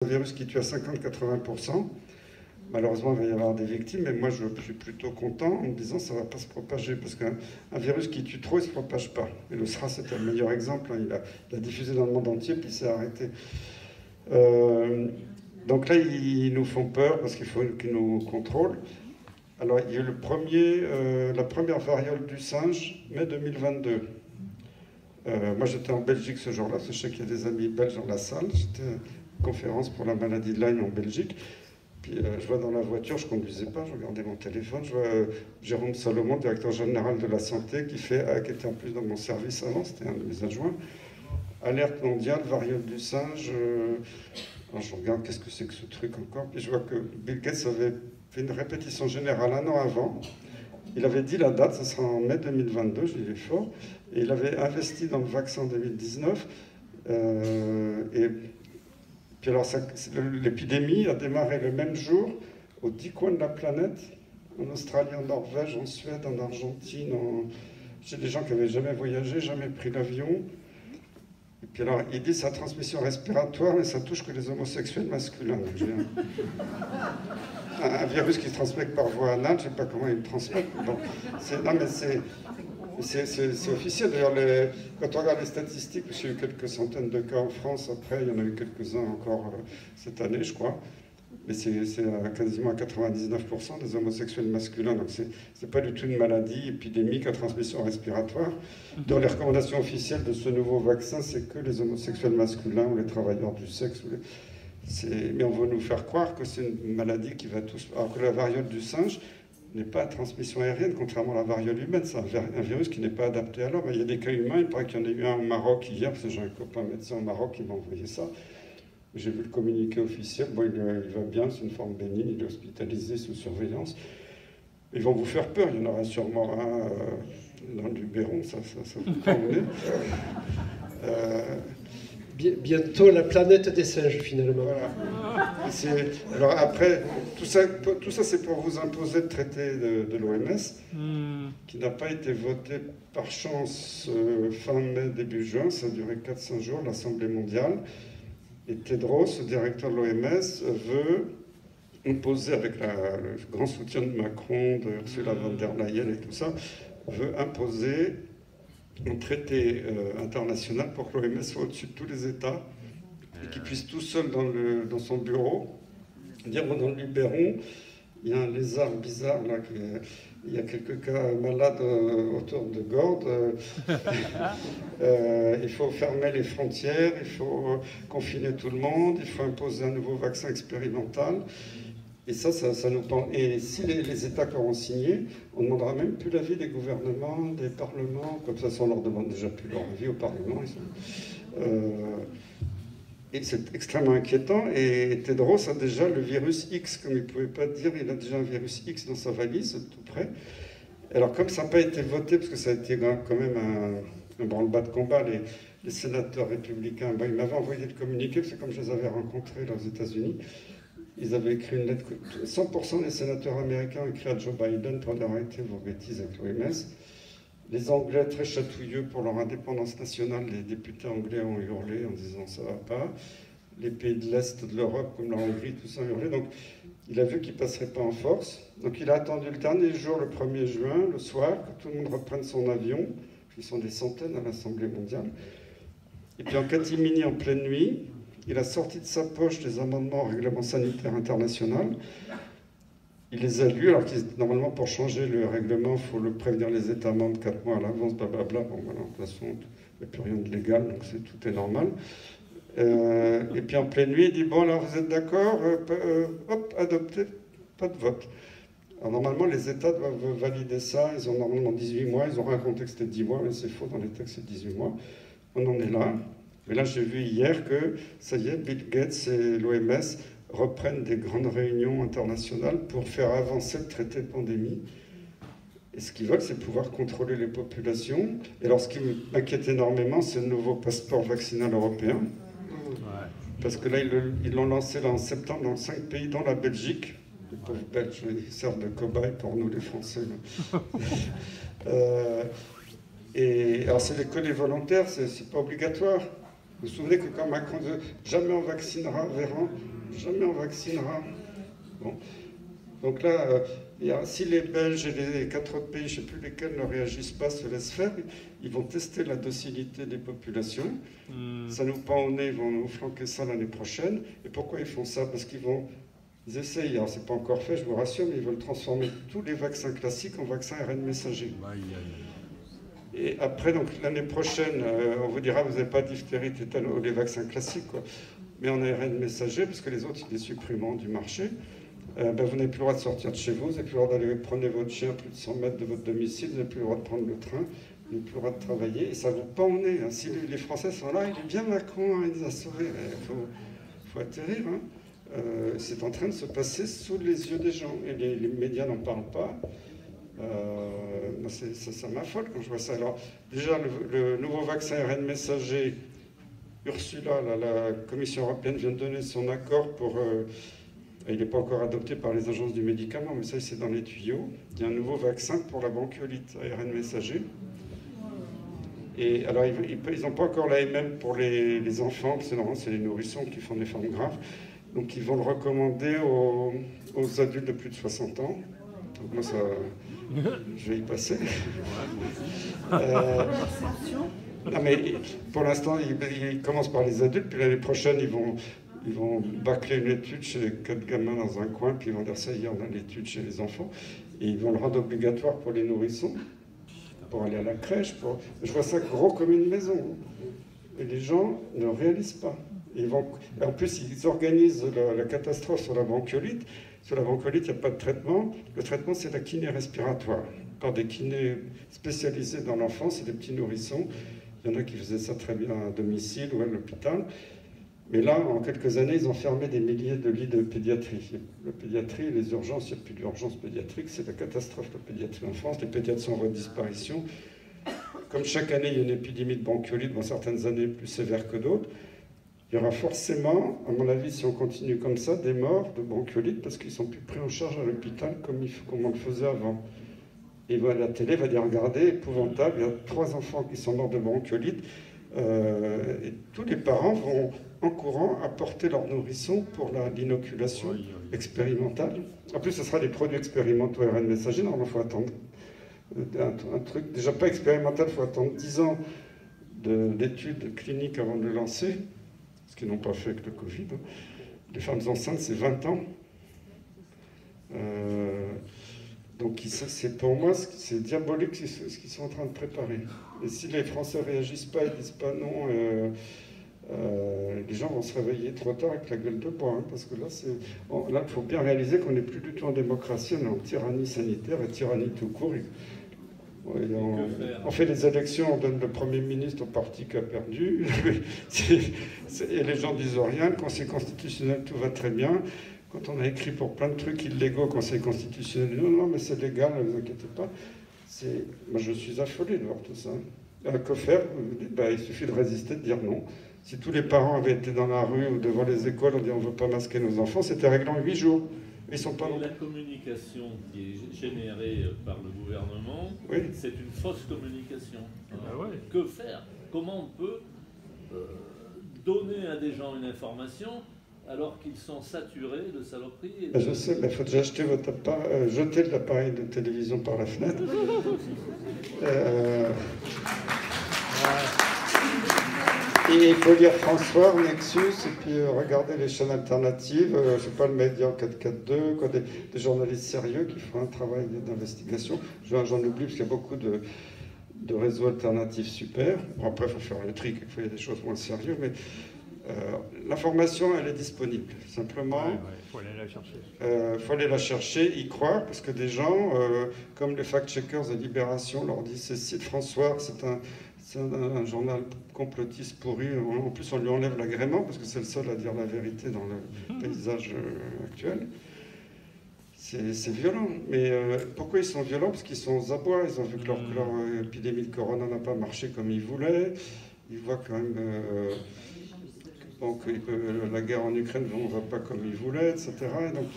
un virus qui tue à 50-80%. Malheureusement, il va y avoir des victimes, mais moi, je suis plutôt content en me disant que ça ne va pas se propager, parce qu'un virus qui tue trop, il ne se propage pas. Et le SRAS, c'était le meilleur exemple. Hein. Il a diffusé dans le monde entier, puis il s'est arrêté. Donc là, ils nous font peur, parce qu'il faut qu'ils nous contrôlent. Alors, il y a eu la première variole du singe, mai 2022. Moi, j'étais en Belgique ce jour-là, parce que je sais qu'il y a des amis belges dans la salle. J'étais à une conférence pour la maladie de Lyme en Belgique. Puis je vois dans la voiture, je ne conduisais pas, je regardais mon téléphone, je vois Jérôme Salomon, directeur général de la santé, qui était en plus dans mon service avant, c'était un de mes adjoints. Alerte mondiale, variole du singe. Alors je regarde, qu'est-ce que c'est que ce truc encore? Puis je vois que Bill Gates avait fait une répétition générale un an avant. Il avait dit la date, ça sera en mai 2022, je dis il est fort. Et il avait investi dans le vaccin en 2019. Et puis alors, l'épidémie a démarré le même jour aux 10 coins de la planète, en Australie, en Norvège, en Suède, en Argentine. J'ai des gens qui n'avaient jamais voyagé, jamais pris l'avion. Et puis alors, il dit sa transmission respiratoire, mais ça touche que les homosexuels masculins. Un virus qui se transmet par voie anale, je ne sais pas comment il le transmet. Bon, non, mais c'est officiel. D'ailleurs, quand on regarde les statistiques, parce qu'il y a eu quelques centaines de cas en France, après, il y en a eu quelques-uns encore cette année, je crois. Mais c'est quasiment à 99% des homosexuels masculins. Donc, c'est pas du tout une maladie épidémique à transmission respiratoire. Dans les recommandations officielles de ce nouveau vaccin, c'est que les homosexuels masculins ou les travailleurs du sexe. Mais on veut nous faire croire que c'est une maladie qui va tous. Alors que la variole du singe n'est pas à transmission aérienne, contrairement à la variole humaine. C'est un virus qui n'est pas adapté à l'homme. Il y a des cas humains, il paraît qu'il y en a eu un au Maroc hier, parce que j'ai un copain médecin au Maroc qui m'a envoyé ça. J'ai vu le communiqué officiel. Bon, il va bien, c'est une forme bénigne, il est hospitalisé sous surveillance. Ils vont vous faire peur, il y en aura sûrement un dans le Luberon, ça vous convenait. Bientôt la planète des singes, finalement. Voilà. Alors après, tout ça c'est pour vous imposer le traité de l'OMS, qui n'a pas été voté par chance fin mai, début juin. Ça a duré 4-5 jours, l'Assemblée mondiale. Et Tedros, le directeur de l'OMS, veut imposer, avec le grand soutien de Macron, de Ursula von der Leyen et tout ça, veut imposer un traité international pour que l'OMS soit au-dessus de tous les États et qu'il puisse tout seul dans son bureau dire bon, dans le Luberon, il y a un lézard bizarre là, il y a quelques cas malades autour de Gordes. Il faut fermer les frontières, il faut confiner tout le monde, il faut imposer un nouveau vaccin expérimental. Et ça nous prend. Et si les États qui auront signé, on ne demandera même plus l'avis des gouvernements, des parlements, comme ça, on leur demande déjà plus leur avis au Parlement. Et c'est extrêmement inquiétant. Et Tedros a déjà le virus X, comme il ne pouvait pas dire, il a déjà un virus X dans sa valise, tout près. Alors, comme ça n'a pas été voté, parce que ça a été quand même un branle-bas de combat, les sénateurs républicains, ils m'avaient envoyé le communiqué, parce que comme je les avais rencontrés là, aux États-Unis, ils avaient écrit une lettre. 100% des sénateurs américains ont écrit à Joe Biden pour leur arrêter vos bêtises avec l'OMS. Les Anglais, très chatouilleux pour leur indépendance nationale, les députés anglais ont hurlé en disant ça va pas. Les pays de l'Est de l'Europe, comme la Hongrie, tout ça ont hurlé. Donc, il a vu qu'il ne passerait pas en force. Donc, il a attendu le dernier jour, le 1er juin, le soir, que tout le monde reprenne son avion. Ils sont des centaines à l'Assemblée mondiale. Et puis, en catimini, en pleine nuit, il a sorti de sa poche les amendements au règlement sanitaire international. Il les a lus, alors que normalement, pour changer le règlement, il faut le prévenir les États membres 4 mois à l'avance, blablabla. Bon, voilà, de toute façon, il n'y a plus rien de légal, donc tout est normal. Et puis en pleine nuit, il dit, bon, alors vous êtes d'accord, hop, adopté, pas de vote. Alors normalement, les États doivent valider ça, ils ont normalement 18 mois, ils ont raconté que c'était 10 mois, mais c'est faux, dans les textes c'est 18 mois. On en est là. Mais là, j'ai vu hier que, ça y est, Bill Gates et l'OMS reprennent des grandes réunions internationales pour faire avancer le traité de pandémie. Et ce qu'ils veulent, c'est pouvoir contrôler les populations. Et alors, ce qui m'inquiète énormément, c'est le nouveau passeport vaccinal européen. Parce que là, ils l'ont lancé là, en septembre dans 5 pays, dont la Belgique. Les pauvres Belges, ils servent de cobayes pour nous, les Français. Et alors, c'est que les volontaires, c'est pas obligatoire. Vous vous souvenez que quand Macron disait jamais on vaccinera, Véran, jamais on vaccinera. Bon. Donc là, si les Belges et les 4 autres pays, je ne sais plus lesquels, ne réagissent pas, se laissent faire, ils vont tester la docilité des populations. Ça nous pend au nez, ils vont nous flanquer ça l'année prochaine. Et pourquoi ils font ça? Parce ils essayent, alors c'est pas encore fait, je vous rassure, mais ils veulent transformer tous les vaccins classiques en vaccins ARN messager. Et après, donc l'année prochaine, on vous dira, vous n'avez pas diphtérie, tétane, les vaccins classiques, quoi. Mais en ARN messager, parce que les autres, ils les supprimeront du marché. Vous n'avez plus le droit de sortir de chez vous, vous n'avez plus le droit d'aller prendre votre chien à plus de 100 mètres de votre domicile, vous n'avez plus le droit de prendre le train, vous n'avez plus le droit de travailler, et ça vous pend au nez. Hein. Si les Français sont là, il est bien Macron, hein, il nous a sauvés. Il faut atterrir. Hein. C'est en train de se passer sous les yeux des gens, et les médias n'en parlent pas. Ça m'affole quand je vois ça. Alors, déjà, le nouveau vaccin ARN messager, Ursula, la Commission européenne vient de donner son accord pour... il n'est pas encore adopté par les agences du médicament, mais ça, c'est dans les tuyaux. Il y a un nouveau vaccin pour la bronchiolite ARN messager. Et alors, ils n'ont pas encore l'AMM pour les enfants, parce que normalement, c'est les nourrissons qui font des formes graves. Donc, ils vont le recommander aux adultes de plus de 60 ans. Donc, moi, je vais y passer. Non, mais pour l'instant, ils commencent par les adultes, puis l'année prochaine, ils vont bâcler une étude chez 4 gamins dans un coin, puis ils vont dire ça, y on a l'étude chez les enfants, et ils vont le rendre obligatoire pour les nourrissons, pour aller à la crèche. Je vois ça gros comme une maison. Et les gens ne réalisent pas. En plus, ils organisent la catastrophe sur la bronchiolite. Sur la bronchiolite, il n'y a pas de traitement. Le traitement, c'est la kiné respiratoire, par des kinés spécialisés dans l'enfance et des petits nourrissons. Il y en a qui faisaient ça très bien à domicile ou à l'hôpital. Mais là, en quelques années, ils ont fermé des milliers de lits de pédiatrie. La pédiatrie, les urgences, il n'y a plus d'urgence pédiatrique, c'est la catastrophe, la pédiatrie en France. Les pédiatres sont en voie de disparition. Comme chaque année, il y a une épidémie de bronchiolite, dans certaines années plus sévère que d'autres, il y aura forcément, à mon avis, si on continue comme ça, des morts de bronchiolite parce qu'ils ne sont plus pris en charge à l'hôpital comme on le faisait avant. Et la télé va dire, regardez, épouvantable, il y a 3 enfants qui sont morts de bronchiolite. Et tous les parents vont en courant apporter leur nourrisson pour l'inoculation expérimentale. En plus, ce sera des produits expérimentaux ARN messager, normalement, il faut attendre un truc, déjà pas expérimental, il faut attendre 10 ans d'études cliniques avant de le lancer, ce qu'ils n'ont pas fait avec le Covid. Les femmes enceintes, c'est 20 ans. Donc pour moi, c'est diabolique ce qu'ils sont en train de préparer. Et si les Français ne réagissent pas et ne disent pas non, les gens vont se réveiller trop tard avec la gueule de bois. Hein, parce que là, il faut bien réaliser qu'on n'est plus du tout en démocratie, on est en tyrannie sanitaire et tyrannie tout court. On fait les élections, on donne le Premier ministre au parti qui a perdu, et les gens disent rien, le Conseil constitutionnel, tout va très bien. Quand on a écrit pour plein de trucs illégaux au Conseil constitutionnel, non, mais c'est légal, ne vous inquiétez pas. Moi, je suis affolé de voir tout ça. Que faire? Il suffit de résister, de dire non. Si tous les parents avaient été dans la rue ou devant les écoles en disant on ne veut pas masquer nos enfants, c'était réglé en 8 jours. Ils sont pas et la communication qui est générée par le gouvernement, oui, c'est une fausse communication. Que faire? Comment on peut donner à des gens une information alors qu'ils sont saturés de saloperies? Je sais, mais il faut déjà jeter l'appareil de télévision par la fenêtre. Et il faut lire François, Nexus, et puis regarder les chaînes alternatives, je ne sais pas, le Média 442, des journalistes sérieux qui font un travail d'investigation. J'en oublie parce qu'il y a beaucoup de réseaux alternatifs super. Bon, après, il faut faire le tri, il y a des choses moins sérieuses, mais l'information, elle est disponible. Simplement, faut aller la chercher. Faut aller la chercher, y croire, parce que des gens, comme les fact-checkers de Libération, leur disent Cécile François, c'est un journal complotiste pourri. En plus, on lui enlève l'agrément, parce que c'est le seul à dire la vérité dans le paysage actuel. C'est violent. Mais pourquoi ils sont violents? Parce qu'ils sont aux abois. Ils ont vu que leur épidémie de corona n'a pas marché comme ils voulaient. Ils voient quand même que la guerre en Ukraine ne va pas comme ils voulaient, etc. Et donc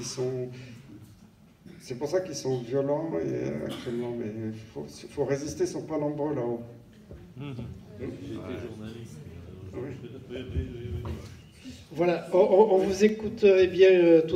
c'est pour ça qu'ils sont violents actuellement. Mais il faut résister, ils ne sont pas nombreux là-haut. J'étais journaliste Oui. Voilà, on vous écoute bien tout